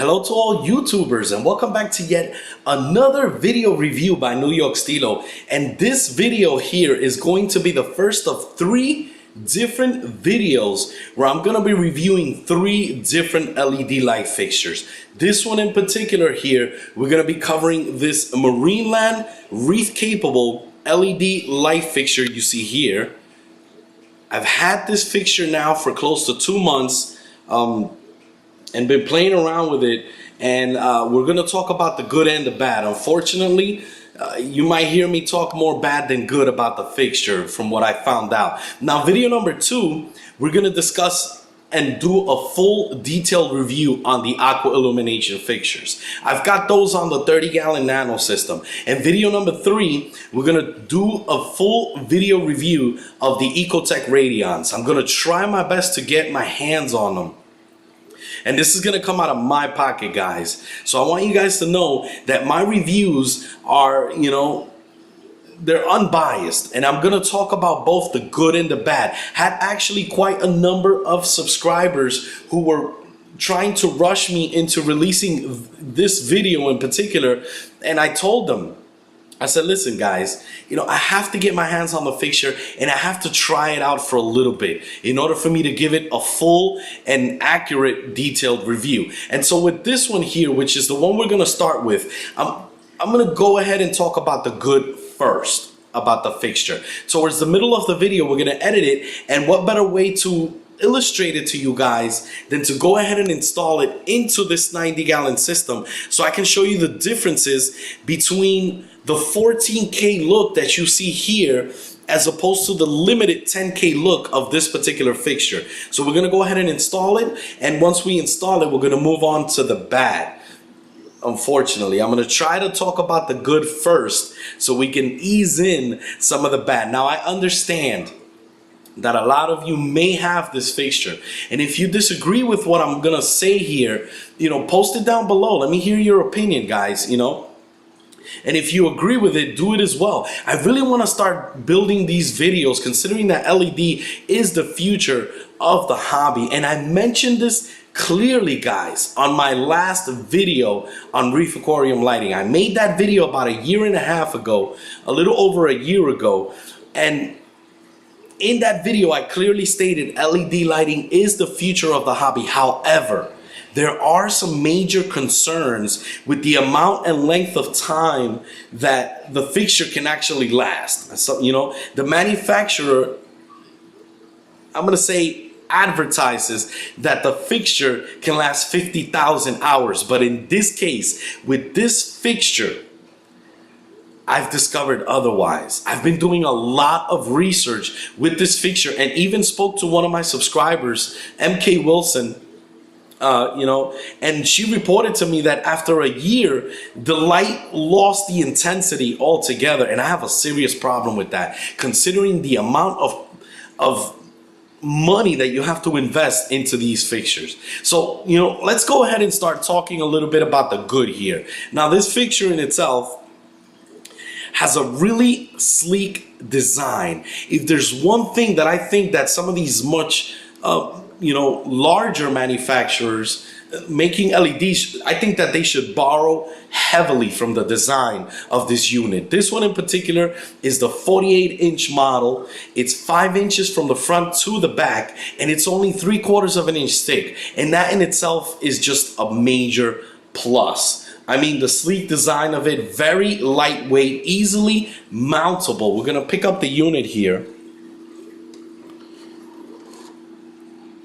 Hello to all YouTubers and welcome back to yet another video review by Newyorksteelo. And this video here is going to be the first of 3 different videos where I'm going to be reviewing 3 different LED light fixtures. This one in particular here, we're going to be covering this Marineland Reef capable LED light fixture you see here. I've had this fixture now for close to 2 months. And been playing around with it, and we're gonna talk about the good and the bad. Unfortunately, you might hear me talk more bad than good about the fixture from what I found out. Now, video number 2, we're gonna discuss and do a full detailed review on the aqua illumination fixtures. I've got those on the 30-gallon nano system. And video number 3, we're gonna do a full video review of the Ecotech Radions. I'm gonna try my best to get my hands on them. And this is going to come out of my pocket, guys. So I want you guys to know that my reviews are, they're unbiased. And I'm going to talk about both the good and the bad. Had actually quite a number of subscribers who were trying to rush me into releasing this video in particular. And I told them, I said, listen guys, I have to get my hands on the fixture and I have to try it out for a little bit in order for me to give it a full and accurate detailed review. And so with this one here, which is the one we're going to start with, I'm going to go ahead and talk about the good first about the fixture. Towards the middle of the video, we're going to edit it, and what better way to illustrate it to you guys than to go ahead and install it into this 90-gallon system so I can show you the differences between the 14K look that you see here as opposed to the limited 10K look of this particular fixture. So we're going to go ahead and install it, and once we install it, we're going to move on to the bad. Unfortunately, I'm going to try to talk about the good first so we can ease in some of the bad. Now, I understand that a lot of you may have this fixture, and if you disagree with what I'm gonna say here, post it down below. Let me hear your opinion, guys. And if you agree with it, do it as well. I really want to start building these videos, considering that LED is the future of the hobby. And I mentioned this clearly, guys, on my last video on reef aquarium lighting. I made that video about 1.5 years ago, a little over a year ago, and in that video, I clearly stated LED lighting is the future of the hobby. However, there are some major concerns with the amount and length of time that the fixture can actually last. So, the manufacturer, I'm going to say, advertises that the fixture can last 50,000 hours. But in this case, with this fixture, I've discovered otherwise. I've been doing a lot of research with this fixture and even spoke to one of my subscribers, MK Wilson, and she reported to me that after a year, the light lost the intensity altogether. And I have a serious problem with that, considering the amount of money that you have to invest into these fixtures. So, let's go ahead and start talking a little bit about the good here. Now, this fixture in itself has a really sleek design. If there's one thing that I think that some of these much, larger manufacturers making LEDs, I think that they should borrow heavily from the design of this unit. This one in particular is the 48-inch model. It's 5 inches from the front to the back, and it's only 3/4 of an inch thick. And that in itself is just a major plus. I mean, the sleek design of it, very lightweight, easily mountable. We're going to pick up the unit here.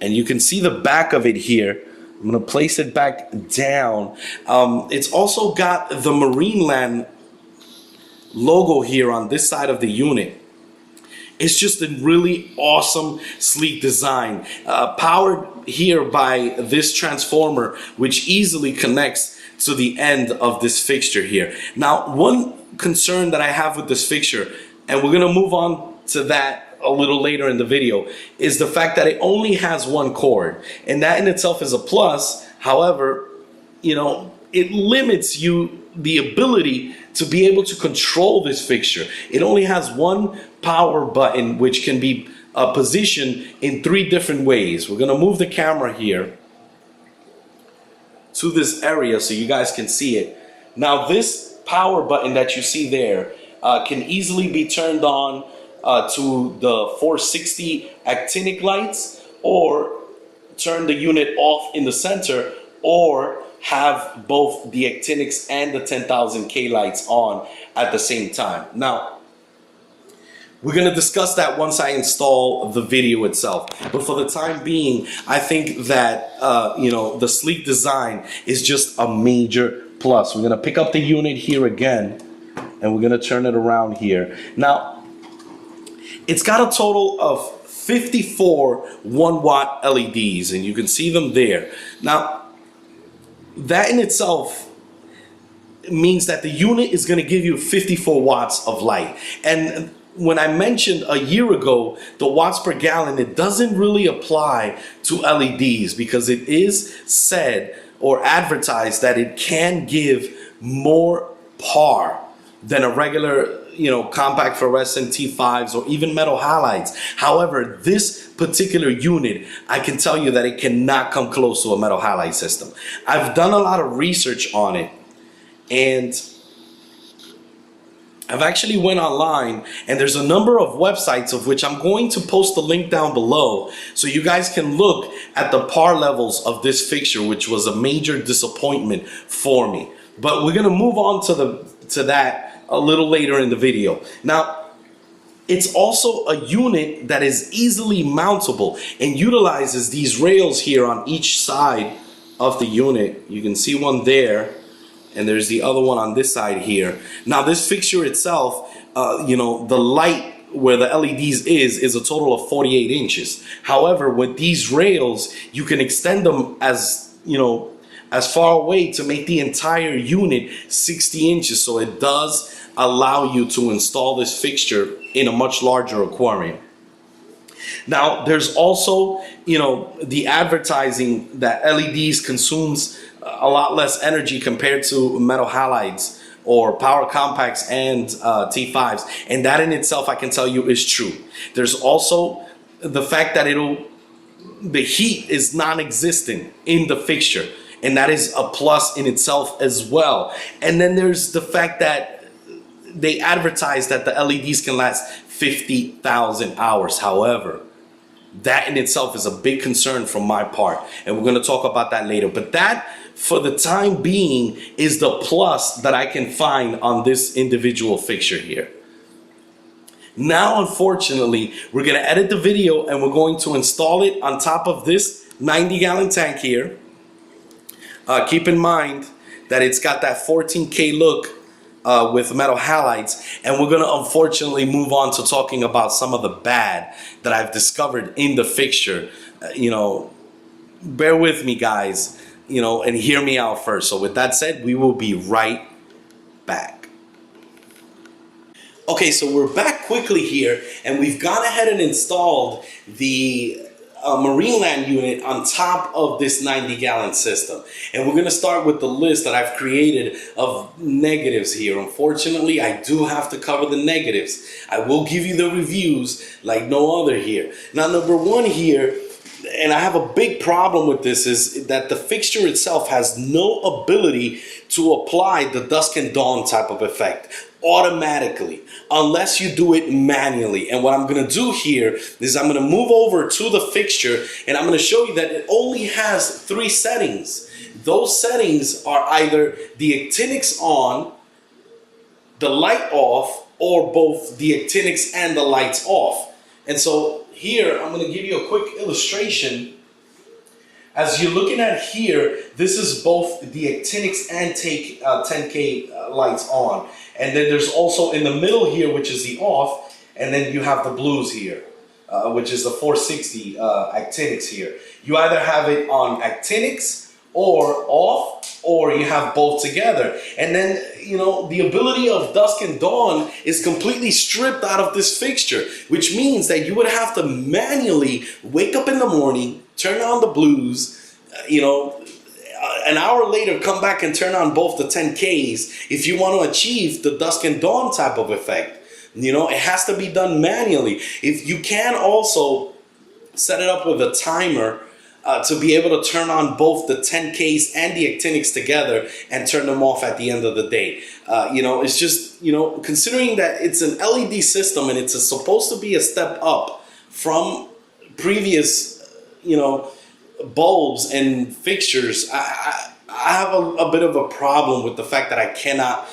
And you can see the back of it here. I'm going to place it back down. It's also got the Marineland logo here on this side of the unit. It's just a really awesome, sleek design. Powered here by this transformer, which easily connects to the end of this fixture here. Now, one concern that I have with this fixture, and we're going to move on to that a little later in the video, is the fact that it only has one cord, and that in itself is a plus. However, it limits you the ability to be able to control this fixture. It only has one power button, which can be positioned in 3 different ways. We're going to move the camera here to this area so you guys can see it. Now this power button that you see there can easily be turned on to the 460 actinic lights, or turn the unit off in the center, or have both the actinics and the 10,000K lights on at the same time. Now, we're going to discuss that once I install the video itself. But for the time being, I think that, the sleek design is just a major plus. We're going to pick up the unit here again, and we're going to turn it around here. Now, it's got a total of 54 1-watt LEDs, and you can see them there. Now, that in itself means that the unit is going to give you 54 watts of light. And when I mentioned a year ago the watts per gallon, it doesn't really apply to LEDs, because it is said or advertised that it can give more PAR than a regular compact fluorescent T5s or even metal halides. However, this particular unit, I can tell you that it cannot come close to a metal halide system. I've done a lot of research on it, and I've actually went online, and there's a number of websites of which I'm going to post the link down below so you guys can look at the PAR levels of this fixture, which was a major disappointment for me. But we're gonna move on to that a little later in the video. Now, it's also a unit that is easily mountable and utilizes these rails here on each side of the unit. You can see one there, and there's the other one on this side here. Now, this fixture itself, the light where the LEDs is a total of 48 inches. However, with these rails, you can extend them as far away to make the entire unit 60 inches. So it does allow you to install this fixture in a much larger aquarium. Now, there's also, the advertising that LEDs consumes a lot less energy compared to metal halides or power compacts and T5s. And that in itself, I can tell you, is true. There's also the fact that the heat is non-existent in the fixture, and that is a plus in itself as well. And then there's the fact that they advertise that the LEDs can last 50,000 hours. However, that in itself is a big concern from my part, and we're going to talk about that later. But that, for the time being, is the plus that I can find on this individual fixture here. Now, unfortunately, we're going to edit the video, and we're going to install it on top of this 90-gallon tank here. Keep in mind that it's got that 14K look with metal halides, and we're gonna unfortunately move on to talking about some of the bad that I've discovered in the fixture. Bear with me, guys, and hear me out first. So with that said, we will be right back. Okay, so we're back quickly here, and we've gone ahead and installed the Marineland unit on top of this 90-gallon system. And we're going to start with the list that I've created of negatives here. Unfortunately, I do have to cover the negatives. I will give you the reviews like no other here. Now, number one here, and I have a big problem with this, is that the fixture itself has no ability to apply the dusk and dawn type of effect automatically, unless you do it manually. And what I'm going to do here is I'm going to move over to the fixture, and I'm going to show you that it only has 3 settings. Those settings are either the actinics on, the light off, or both the actinics and the lights off. And so here, I'm going to give you a quick illustration. As you're looking at here, this is both the actinics and 10K lights on. And then there's also in the middle here, which is the off, and then you have the blues here, which is the 460 actinics here. You either have it on actinics or off, or you have both together. And then, the ability of dusk and dawn is completely stripped out of this fixture, which means that you would have to manually wake up in the morning, turn on the blues, an hour later come back and turn on both the 10Ks if you want to achieve the dusk and dawn type of effect. It has to be done manually. If you can also set it up with a timer to be able to turn on both the 10Ks and the actinics together and turn them off at the end of the day. It's just, considering that it's an LED system and it's supposed to be a step up from previous, bulbs and fixtures, I have a bit of a problem with the fact that I cannot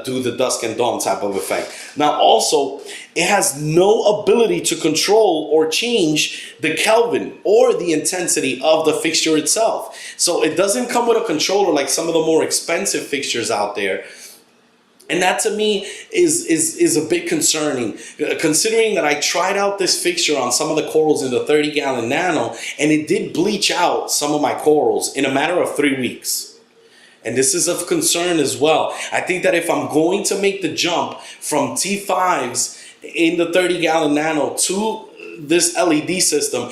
do the dusk and dawn type of effect. Now also, it has no ability to control or change the Kelvin or the intensity of the fixture itself. So it doesn't come with a controller like some of the more expensive fixtures out there. And that to me is a bit concerning, considering that I tried out this fixture on some of the corals in the 30-gallon nano, and it did bleach out some of my corals in a matter of 3 weeks. And this is of concern as well. I think that if I'm going to make the jump from T5s in the 30-gallon nano to this LED system,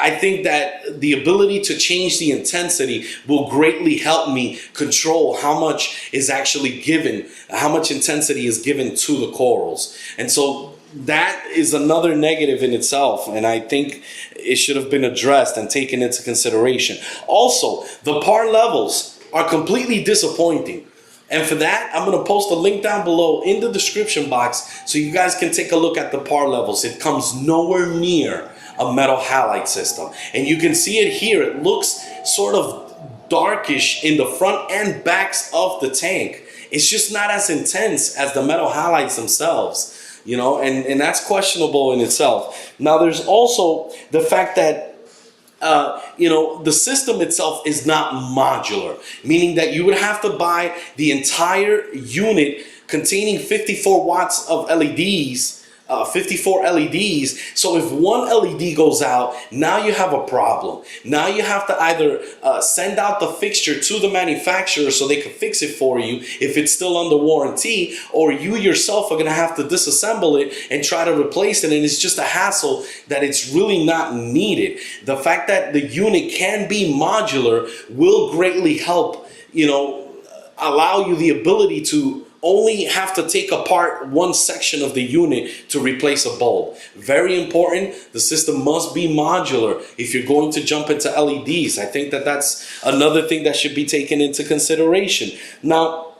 I think that the ability to change the intensity will greatly help me control how much is actually given, how much intensity is given to the corals. And so that is another negative in itself, and I think it should have been addressed and taken into consideration. Also, the par levels are completely disappointing. And for that, I'm going to post a link down below in the description box so you guys can take a look at the par levels. It comes nowhere near a metal halide system. And you can see it here. It looks sort of darkish in the front and backs of the tank. It's just not as intense as the metal halides themselves, and that's questionable in itself. Now, there's also the fact that the system itself is not modular, meaning that you would have to buy the entire unit containing 54 watts of LEDs, 54 LEDs. So if one LED goes out, now you have a problem. Now you have to either send out the fixture to the manufacturer so they can fix it for you if it's still under warranty, or you yourself are going to have to disassemble it and try to replace it, and it's just a hassle that it's really not needed. The fact that the unit can be modular will greatly help, allow you the ability to only have to take apart one section of the unit to replace a bulb. Very important, the system must be modular if you're going to jump into LEDs. I think that that's another thing that should be taken into consideration. Now,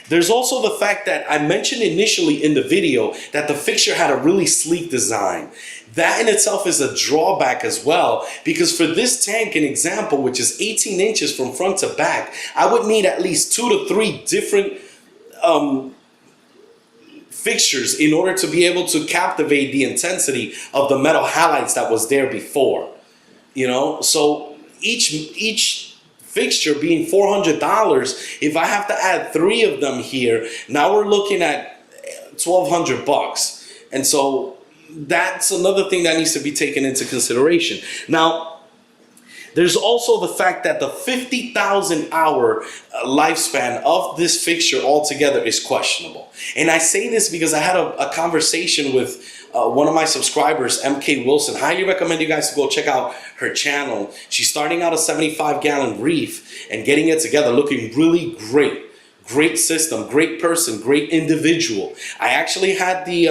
there's also the fact that I mentioned initially in the video that the fixture had a really sleek design. That in itself is a drawback as well, because for this tank, an example, which is 18 inches from front to back, I would need at least 2 to 3 different fixtures in order to be able to captivate the intensity of the metal halides that was there before. So each fixture being $400, if I have to add 3 of them here, now we're looking at $1,200. And so that's another thing that needs to be taken into consideration. Now, there's also the fact that the 50,000 hour lifespan of this fixture altogether is questionable. And I say this because I had a conversation with one of my subscribers, MK Wilson. Highly recommend you guys to go check out her channel. She's starting out a 75-gallon reef and getting it together, looking really great. Great system, great person, great individual. I actually had the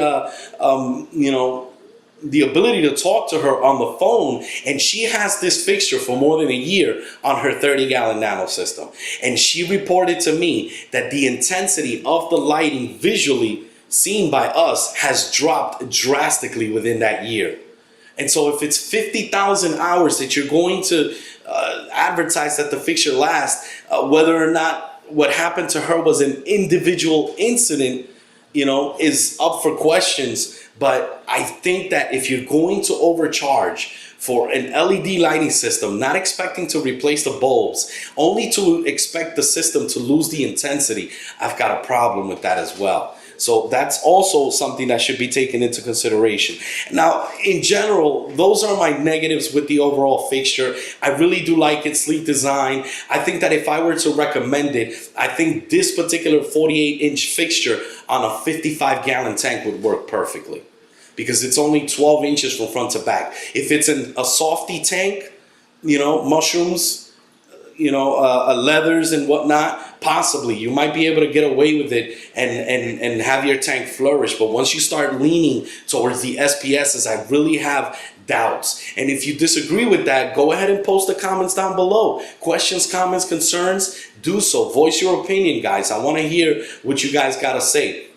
ability to talk to her on the phone, and she has this fixture for more than a year on her 30-gallon nano system. And she reported to me that the intensity of the lighting visually seen by us has dropped drastically within that year. And so if it's 50,000 hours that you're going to advertise that the fixture lasts, whether or not what happened to her was an individual incident, is up for questions. But I think that if you're going to overcharge for an LED lighting system, not expecting to replace the bulbs, only to expect the system to lose the intensity, I've got a problem with that as well. So that's also something that should be taken into consideration. Now, in general, those are my negatives with the overall fixture. I really do like its sleek design. I think that if I were to recommend it, I think this particular 48-inch fixture on a 55-gallon tank would work perfectly, because it's only 12 inches from front to back. If it's a softy tank, mushrooms, leathers and whatnot, possibly you might be able to get away with it and have your tank flourish. But once you start leaning towards the SPSs, I really have doubts. And if you disagree with that, go ahead and post the comments down below. Questions, comments, concerns, do so. Voice your opinion, guys. I want to hear what you guys got to say.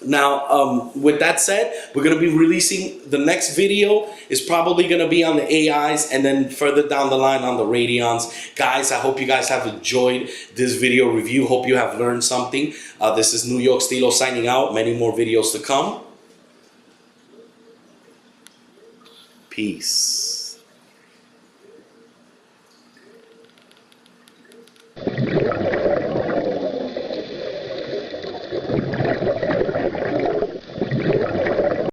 Now, with that said, we're going to be releasing the next video is probably going to be on the AIs and then further down the line on the Radions. Guys, I hope you guys have enjoyed this video review. Hope you have learned something. This is Newyorksteelo signing out. Many more videos to come. Peace.